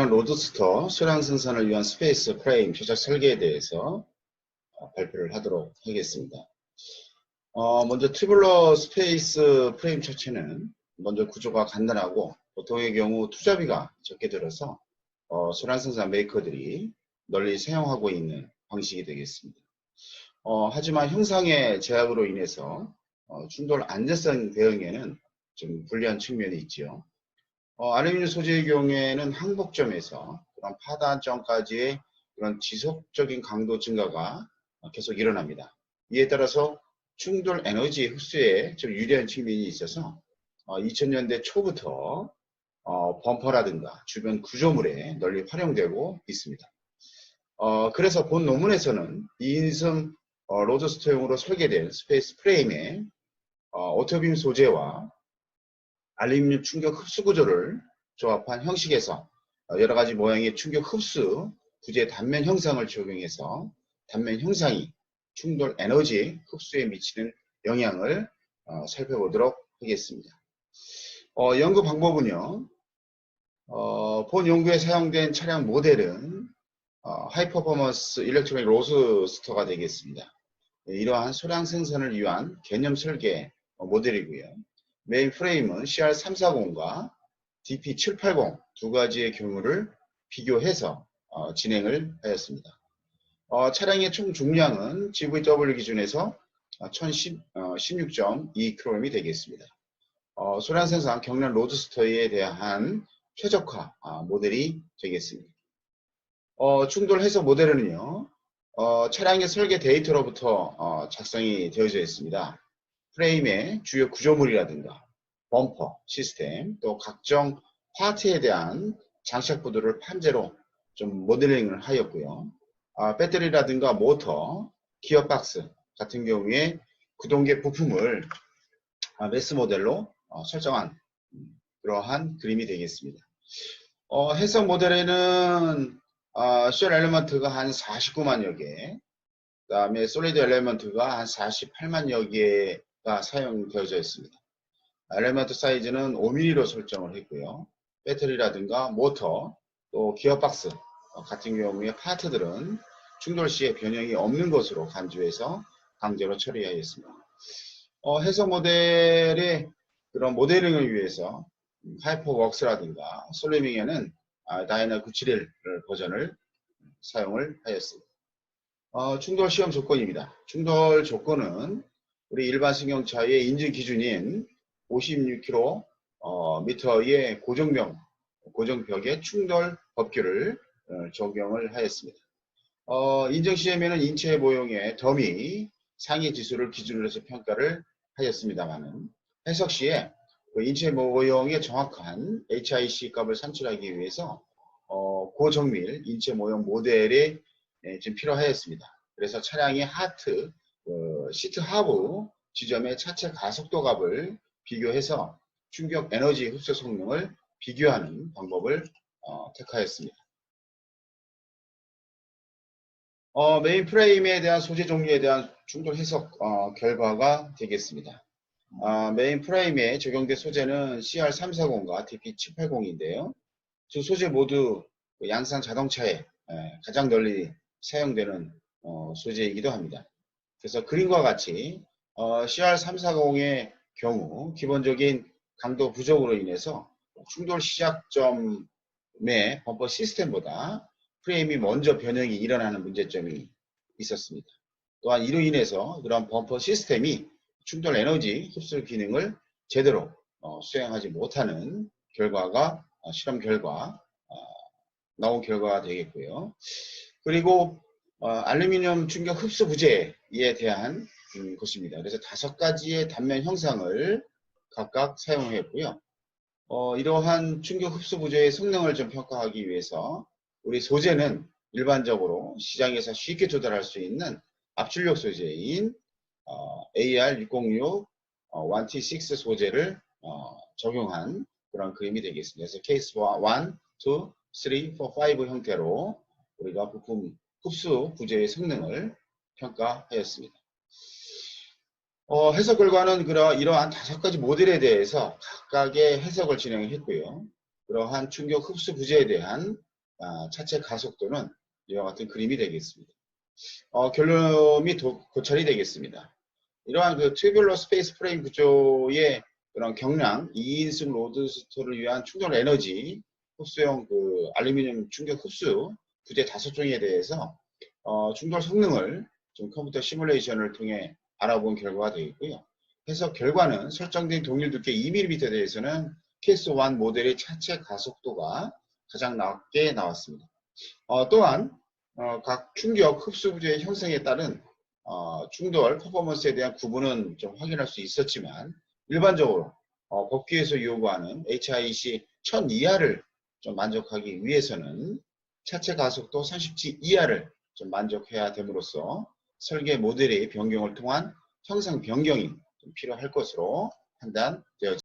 경련 로드스터 소량 생산을 위한 스페이스 프레임 제작 설계에 대해서 발표를 하도록 하겠습니다. 먼저 튜블러 스페이스 프레임 자체는 먼저 구조가 간단하고 보통의 경우 투자비가 적게 들어서 소량 생산 메이커들이 널리 사용하고 있는 방식이 되겠습니다. 하지만 형상의 제약으로 인해서 충돌 안전성 대응에는 좀 불리한 측면이 있죠. 알루미늄 소재의 경우에는 항복점에서 그런 파단점까지의 그런 지속적인 강도 증가가 계속 일어납니다. 이에 따라서 충돌 에너지 흡수에 좀 유리한 측면이 있어서 2000년대 초부터 범퍼라든가 주변 구조물에 널리 활용되고 있습니다. 그래서 본 논문에서는 2인승 로드스터용으로 설계된 스페이스 프레임의 오토빔 소재와 알루미늄 충격 흡수 구조를 조합한 형식에서 여러가지 모양의 충격 흡수 구제 단면 형상을 적용해서 단면 형상이 충돌 에너지 흡수에 미치는 영향을 살펴보도록 하겠습니다. 연구 방법은요, 본 연구에 사용된 차량 모델은 하이퍼포먼스 일렉트로닉 로드스터가 되겠습니다. 이러한 소량 생산을 위한 개념 설계 모델이고요. 메인 프레임은 CR340과 DP780 두 가지의 경우를 비교해서 진행을 하였습니다. 차량의 총 중량은 GVW 기준에서 1016.2kg이 되겠습니다. 소량 생산 경련 로드스터에 대한 최적화 모델이 되겠습니다. 충돌 해석 모델은요, 차량의 설계 데이터로부터 작성이 되어져 있습니다. 프레임의 주요 구조물이라든가 범퍼 시스템 또 각종 파트에 대한 장착부들을 판재로 좀 모델링을 하였고요. 배터리라든가 모터, 기어박스 같은 경우에 구동계 부품을 매스 모델로 설정한 그러한 그림이 되겠습니다. 해석 모델에는 쉘 엘리먼트가 한 49만여 개, 그 다음에 솔리드 엘리먼트가 한 48만여 개가 사용되어져 있습니다. 엘리먼트 사이즈는 5mm로 설정을 했고요. 배터리라든가 모터, 또 기어박스 같은 경우에 파트들은 충돌 시에 변형이 없는 것으로 간주해서 강제로 처리하였습니다. 해석 모델의 그런 모델링을 위해서 하이퍼웍스라든가 솔리밍에는 다이나 971 버전을 사용을 하였습니다. 충돌 시험 조건입니다. 충돌 조건은 우리 일반 승용차의 인증 기준인 56km의 고정벽의 충돌 법규를 적용을 하였습니다. 인증 시험에는 인체 모형의 더미 상해 지수를 기준으로 해서 평가를 하였습니다만 해석 시에 인체 모형의 정확한 HIC 값을 산출하기 위해서 고정밀 인체 모형 모델에 좀 필요하였습니다. 그래서 차량의 시트 하부 지점의 차체 가속도 값을 비교해서 충격 에너지 흡수 성능을 비교하는 방법을 택하였습니다. 메인 프레임에 대한 소재 종류에 대한 충돌 해석 결과가 되겠습니다. 메인 프레임에 적용된 소재는 CR340과 DP780인데요. 두 소재 모두 양산 자동차에 가장 널리 사용되는 소재이기도 합니다. 그래서 그림과 같이 CR340의 경우 기본적인 강도 부족으로 인해서 충돌 시작점의 범퍼 시스템보다 프레임이 먼저 변형이 일어나는 문제점이 있었습니다. 또한 이로 인해서 그런 범퍼 시스템이 충돌 에너지 흡수 기능을 제대로 수행하지 못하는 결과가 실험 결과 나온 결과가 되겠고요. 그리고 알루미늄 충격 흡수 부재에 대한 것입니다. 그래서 5가지의 단면 형상을 각각 사용했고요. 이러한 충격 흡수 부재의 성능을 좀 평가하기 위해서 우리 소재는 일반적으로 시장에서 쉽게 조달할 수 있는 압출력 소재인 AR606 1T6 소재를 적용한 그런 그림이 되겠습니다. 그래서 케이스 1, 2, 3, 4, 5 형태로 우리가 부품 흡수 부재의 성능을 평가하였습니다. 해석 결과는 이러한 5가지 모델에 대해서 각각의 해석을 진행했고요. 그러한 충격 흡수 부재에 대한 차체 가속도는 이와 같은 그림이 되겠습니다. 결론이 고찰이 되겠습니다. 이러한 그 튜뷸러 스페이스 프레임 구조의 그런 경량 2인승 로드스터를 위한 충돌 에너지 흡수용 그 알루미늄 충격 흡수 부재 5종에 대해서 충돌 성능을 좀 컴퓨터 시뮬레이션을 통해 알아본 결과가 되겠고요. 해석 결과는 설정된 동일 두께 2mm에 대해서는 케이스 1 모델의 차체 가속도가 가장 낮게 나왔습니다. 또한 각 충격 흡수 부재의 형성에 따른 충돌 퍼포먼스에 대한 구분은 좀 확인할 수 있었지만 일반적으로 법규에서 요구하는 HIC 1000 이하를 좀 만족하기 위해서는 차체 가속도 30G 이하를 좀 만족해야 됨으로써 설계 모델의 변경을 통한 형상 변경이 좀 필요할 것으로 판단되어집니다.